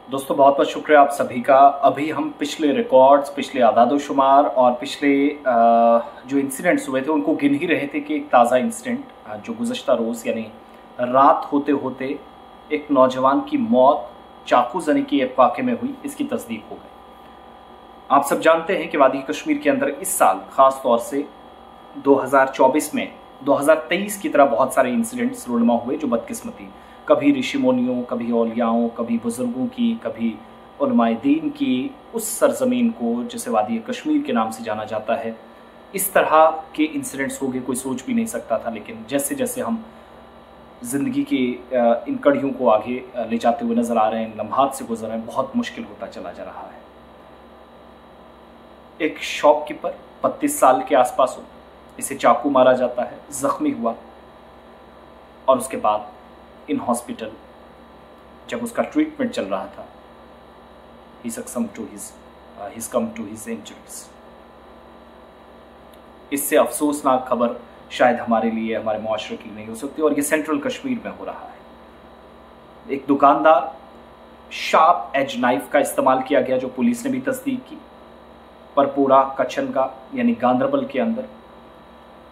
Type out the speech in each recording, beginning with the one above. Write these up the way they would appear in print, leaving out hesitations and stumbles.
दोस्तों बहुत बहुत शुक्रिया आप सभी का। अभी हम पिछले रिकॉर्ड्स, पिछले आदादोशुमार और पिछले जो इंसिडेंट्स हुए थे उनको गिन ही रहे थे कि एक ताज़ा इंसिडेंट जो गुज़श्ता रोज़ यानी रात होते होते एक नौजवान की मौत चाकू जनी के एक वाक़े में हुई, इसकी तस्दीक हो गई। आप सब जानते हैं कि वादी कश्मीर के अंदर इस साल ख़ास तौर से 2024 में 2023 की तरह बहुत सारे इंसिडेंट्स रोनमा हुए जो बदकिस्मती, कभी ऋषि मुनियों, कभी औलियाओं, कभी बुजुर्गों की, कभी उलमाए दीन की, उस सरजमीन को जिसे वादी कश्मीर के नाम से जाना जाता है, इस तरह के इंसिडेंट्स हो गए कोई सोच भी नहीं सकता था। लेकिन जैसे जैसे हम ज़िंदगी के इन कड़ियों को आगे ले जाते हुए नज़र आ रहे हैं, लम्हात से गुजर रहे हैं, बहुत मुश्किल होता चला जा रहा है। एक शॉपकीपर 32 साल के आसपास हो, इसे चाकू मारा जाता है, ज़ख्मी हुआ और उसके बाद इन हॉस्पिटल जब उसका ट्रीटमेंट चल रहा था, he's come to his injuries। इससे अफसोसनाक खबर शायद हमारे लिए, हमारे मुआशरे के लिए नहीं हो सकती, और ये सेंट्रल कश्मीर में हो रहा है। एक दुकानदार, शार्प एज नाइफ का इस्तेमाल किया गया जो पुलिस ने भी तस्दीक की, परपोरा कच्छन का यानी गांदरबल के अंदर।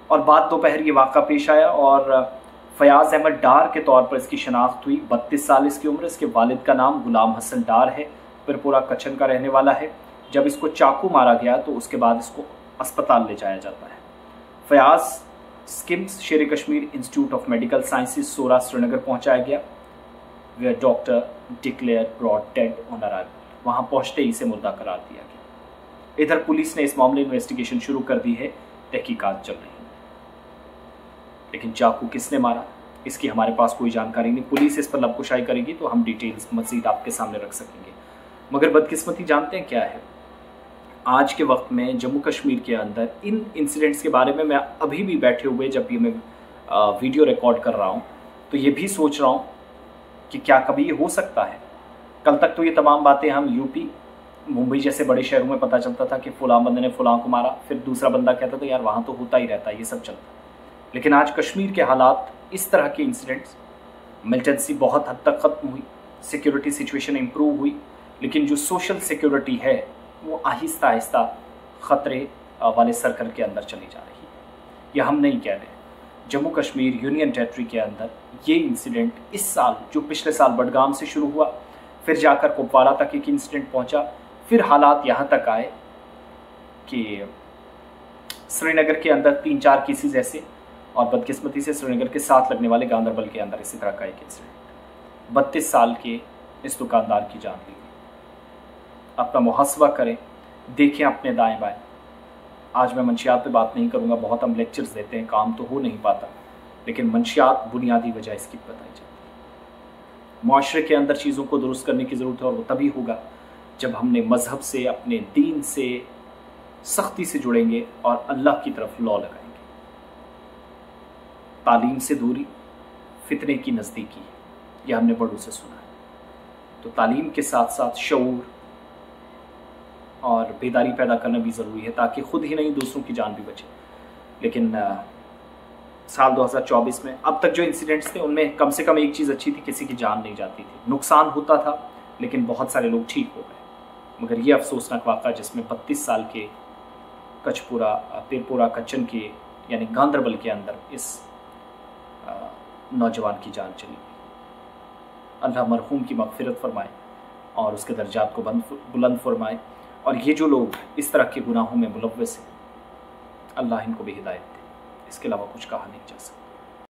और बाद दोपहर ये वाक़ा पेश आया और फयाज अहमद डार के तौर पर इसकी शनाख्त हुई। 32 साल इसकी उम्र। इसके वालिद का नाम गुलाम हसन डार है, पिरपुरा कच्छन का रहने वाला है। जब इसको चाकू मारा गया तो उसके बाद इसको अस्पताल ले जाया जाता है। Fayaz SKIMS Sher Kashmir institute of medical sciences Soura Srinagar पहुंचाया गया, where doctor declare brought dead on arrival. वहां पहुंचते ही इसे मुर्दा करार दिया गया। इधर पुलिस ने इस मामले इन्वेस्टिगेशन शुरू कर दी है, तहकीकात चल रही है। लेकिन चाकू किसने मारा, इसकी हमारे पास कोई जानकारी नहीं। पुलिस इस पर लबकुशाई करेगी तो हम डिटेल्स मज़ीद आपके सामने रख सकेंगे। मगर बदकिस्मती जानते हैं क्या है, आज के वक्त में जम्मू कश्मीर के अंदर इन इंसिडेंट्स के बारे में मैं अभी भी बैठे हुए, जब भी मैं वीडियो रिकॉर्ड कर रहा हूँ, तो ये भी सोच रहा हूँ कि क्या कभी ये हो सकता है। कल तक तो ये तमाम बातें हम यूपी, मुंबई जैसे बड़े शहरों में पता चलता था कि फ़लाँ बंदे ने फ़लाँ को मारा, फिर दूसरा बंदा कहता था यार वहाँ तो होता ही रहता है, ये सब चलता। लेकिन आज कश्मीर के हालात, इस तरह के इंसिडेंट्स, मिलिटेंसी बहुत हद तक ख़त्म हुई, सिक्योरिटी सिचुएशन इम्प्रूव हुई, लेकिन जो सोशल सिक्योरिटी है वो आहिस्ता आहिस्ता ख़तरे वाले सर्कल के अंदर चली जा रही है। यह हम नहीं कह रहे। जम्मू कश्मीर यूनियन टेरिटरी के अंदर ये इंसिडेंट इस साल, जो पिछले साल बडगाम से शुरू हुआ, फिर जाकर कुपवाड़ा तक एक इंसिडेंट पहुंचा, फिर हालात यहाँ तक आए कि श्रीनगर के अंदर 3-4 केसेस ऐसे, और बदकिस्मती से श्रीनगर के साथ लगने वाले गांदरबल के अंदर इसी तरह का एक इंसिडेंट। 32 साल के इस दुकानदार की जान ली गई। अपना मुहासबा करें, देखें अपने दाएं बाएं। आज मैं मंशियात पे बात नहीं करूंगा, बहुत हम लेक्चर्स देते हैं, काम तो हो नहीं पाता, लेकिन मंशियात बुनियादी वजह इसकी बताई जाती है। मुआशरे के अंदर चीज़ों को दुरुस्त करने की ज़रूरत है, और वो तभी होगा जब हमने मज़हब से, अपने दीन से सख्ती से जुड़ेंगे और अल्लाह की तरफ लौ लगाएंगे। तालीम से दूरी फितने की नज़दीकी, यह हमने बड़ों से सुना है। तो तालीम के साथ साथ शऊर और बेदारी पैदा करना भी ज़रूरी है, ताकि ख़ुद ही नहीं दूसरों की जान भी बचे। लेकिन साल 2024 में अब तक जो इंसिडेंट्स थे उनमें कम से कम एक चीज़ अच्छी थी, किसी की जान नहीं जाती थी, नुकसान होता था लेकिन बहुत सारे लोग ठीक हो गए। मगर ये अफसोसनाक वाक़ा जिसमें 32 साल के पिरपुरा कच्छन के यानी गांदरबल के अंदर इस नौजवान की जान चली गई। अल्लाह मरहूम की मग़फ़िरत फरमाए और उसके दर्जात को बुलंद फरमाए, और ये जो लोग इस तरह के गुनाहों में मुलव्वस हैं, अल्लाह इनको भी हिदायत दे। इसके अलावा कुछ कहा नहीं जा सकता।